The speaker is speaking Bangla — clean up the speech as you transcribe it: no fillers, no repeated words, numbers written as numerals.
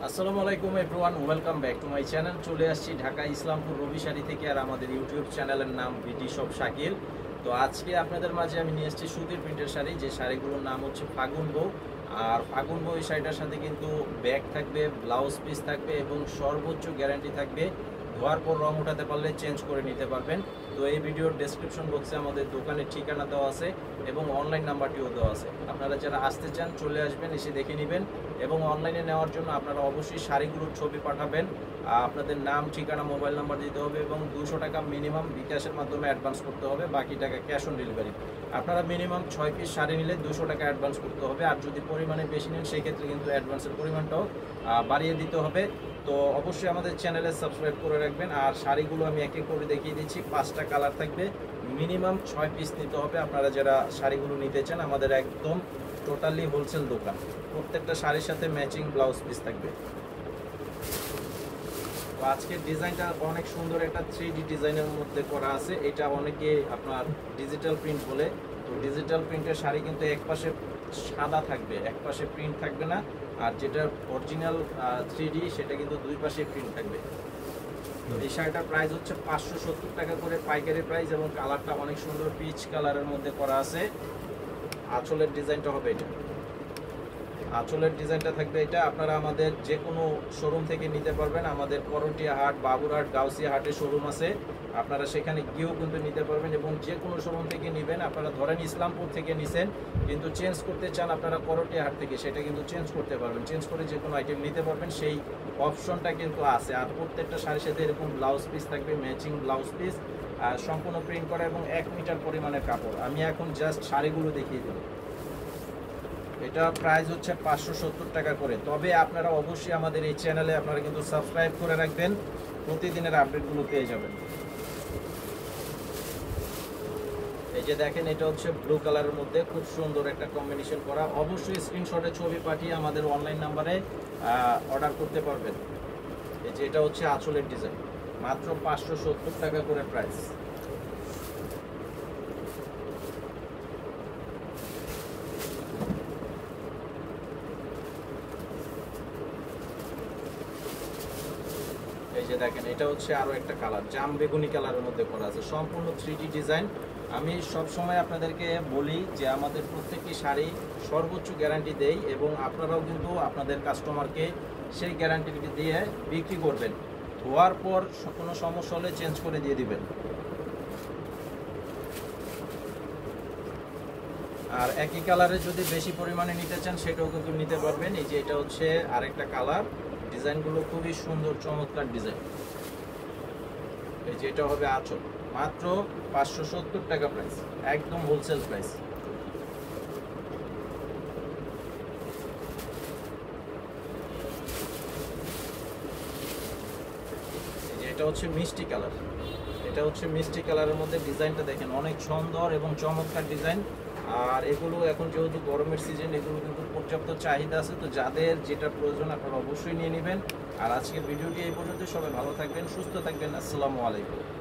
আসসালামু আলাইকুম everyone, welcome back to my channel. চলে আসছি ঢাকা ইসলামপুর রবি শাড়ি থেকে, আর আমাদের ইউটিউব চ্যানেলের নাম বিটি শপ শাকিল। তো আজকে আপনাদের মাঝে আমি নিয়ে এসেছি সুতির প্রিন্টের শাড়ি, যে শাড়িগুলোর নাম হচ্ছে ফাগুন বউ। আর ফাগুন বউ এই শাড়িটার সাথে কিন্তু ব্যাগ থাকবে, ব্লাউজ পিস থাকবে এবং সর্বোচ্চ গ্যারান্টি থাকবে। ধোয়ার পর রং উঠাতে পারলে চেঞ্জ করে নিতে পারবেন। তো এই ভিডিওর ডেসক্রিপশন বক্সে আমাদের দোকানের ঠিকানা দেওয়া আছে এবং অনলাইন নাম্বারটিও দেওয়া আছে। আপনারা যারা আসতে চান চলে আসবেন, এসে দেখে নেবেন। এবং অনলাইনে নেওয়ার জন্য আপনারা অবশ্যই শাড়িগুলোর ছবি পাঠাবেন, আপনাদের নাম, ঠিকানা, মোবাইল নাম্বার দিতে হবে এবং 200 টাকা মিনিমাম বিকাশের মাধ্যমে অ্যাডভান্স করতে হবে, বাকি টাকা ক্যাশ অন ডেলিভারি। আপনারা মিনিমাম 6 পিস শাড়ি নিলে 200 টাকা অ্যাডভান্স করতে হবে, আর যদি পরিমাণে বেশি নেন সেক্ষেত্রে কিন্তু অ্যাডভান্সের পরিমাণটাও বাড়িয়ে দিতে হবে। তো অবশ্যই আমাদের চ্যানেলে সাবস্ক্রাইব করে রাখবেন। আর শাড়িগুলো আমি এক এক করে দেখিয়ে দিচ্ছি। 5টা কালার থাকবে, মিনিমাম 6 পিস নিতে হবে। আপনারা যারা শাড়িগুলো নিতে চান, আমাদের একদম টোটালি হোলসেল দোকান। প্রত্যেকটা শাড়ির সাথে ম্যাচিং ব্লাউজ পিস থাকবে। তো আজকের ডিজাইনটা অনেক সুন্দর, একটা 3D ডিজাইনের মধ্যে করা আছে। এটা অনেকে আপনার ডিজিটাল প্রিন্ট বলে। তো ডিজিটাল প্রিন্টের শাড়ি কিন্তু এক পাশে সাদা থাকবে, এক পাশে প্রিন্ট থাকবে না। আর যেটা অরিজিনাল 3D সেটা কিন্তু দুই পাশে প্রিন্ট থাকবে। তো এই শাড়িটার প্রাইস হচ্ছে 570 টাকা করে পাইকারি প্রাইস, এবং কালারটা অনেক সুন্দর পিচ কালারের মধ্যে করা আছে। আঁচলের ডিজাইনটা হবে এটা, আঁচলের ডিজাইনটা থাকবে এটা। আপনারা আমাদের যে কোনো শোরুম থেকে নিতে পারবেন। আমাদের করটিয়া হাট, বাবুরহাট, গাউসিয়া হাটে শোরুম আছে, আপনারা সেখানে গিয়েও কিন্তু নিতে পারবেন। এবং যে কোনো শোরুম থেকে নেবেন, আপনারা ধরেন ইসলামপুর থেকে নিছেন কিন্তু চেঞ্জ করতে চান আপনারা করটিয়া হাট থেকে, সেটা কিন্তু চেঞ্জ করতে পারবেন। চেঞ্জ করে যে কোনো আইটেম নিতে পারবেন, সেই অপশনটা কিন্তু আছে। আর প্রত্যেকটা শাড়ির সাথে এরকম ব্লাউজ পিস থাকবে, ম্যাচিং ব্লাউজ পিস, সম্পূর্ণ প্রিন্ট করা এবং 1 মিটার পরিমাণের কাপড়। আমি এখন জাস্ট শাড়িগুলো দেখিয়ে দেবো। এটা প্রাইস হচ্ছে 570 টাকা করে। তবে আপনারা অবশ্যই আমাদের এই চ্যানেলে আপনারা কিন্তু সাবস্ক্রাইব করে রাখবেন, প্রতিদিনের আপডেটগুলো পেয়ে যাবেন। এই যে দেখেন, এটা হচ্ছে ব্লু কালারের মধ্যে খুব সুন্দর একটা কম্বিনেশন করা। অবশ্যই স্ক্রিনশটে ছবি পাঠিয়ে আমাদের অনলাইন নাম্বারে অর্ডার করতে পারবেন। এই যে এটা হচ্ছে আঁচলের ডিজাইন, মাত্র 570 টাকা করে প্রাইস। এই যে দেখেন, এটা হচ্ছে আরো একটা কালার, জাম বেগুনি কালারের মধ্যে করা আছে, সম্পূর্ণ 3D ডিজাইন। আমি সব সময় আপনাদেরকে বলি যে আমাদের প্রত্যেকটি শাড়ি সর্বোচ্চ গ্যারান্টি দেই, এবং আপনারাও কিন্তু আপনাদের কাস্টমারকে সেই গ্যারান্টি দিয়ে বিক্রি করবেন। ধোয়ার পর কোনো সমস্যা হলে চেঞ্জ করে দিয়ে দিবেন। আর একই কালারে যদি বেশি পরিমাণে নিতে চান সেটাও কিন্তু নিতে পারবেন। এই যে এটা হচ্ছে আরেকটা কালার, ডিজাইনগুলো খুবই সুন্দর, চমৎকার ডিজাইন। এই যে এটা হবে আঁচল, মাত্র 570 টাকা প্রাইস, একদম হোলসেল প্রাইস। এই যে এটা হচ্ছে মিষ্টি কালার, এটা হচ্ছে মিষ্টি কালারের মধ্যে ডিজাইনটা দেখেন, অনেক সুন্দর এবং চমৎকার ডিজাইন। আর এগুলো এখন যেহেতু গরমের সিজন, এগুলো কিন্তু পর্যাপ্ত চাহিদা আছে। তো যাদের যেটা প্রয়োজন আপনারা অবশ্যই নিয়ে নেবেন। আর আজকের ভিডিওটি এই পর্যন্ত। সবাই ভালো থাকবেন, সুস্থ থাকবেন। আসসালামু আলাইকুম।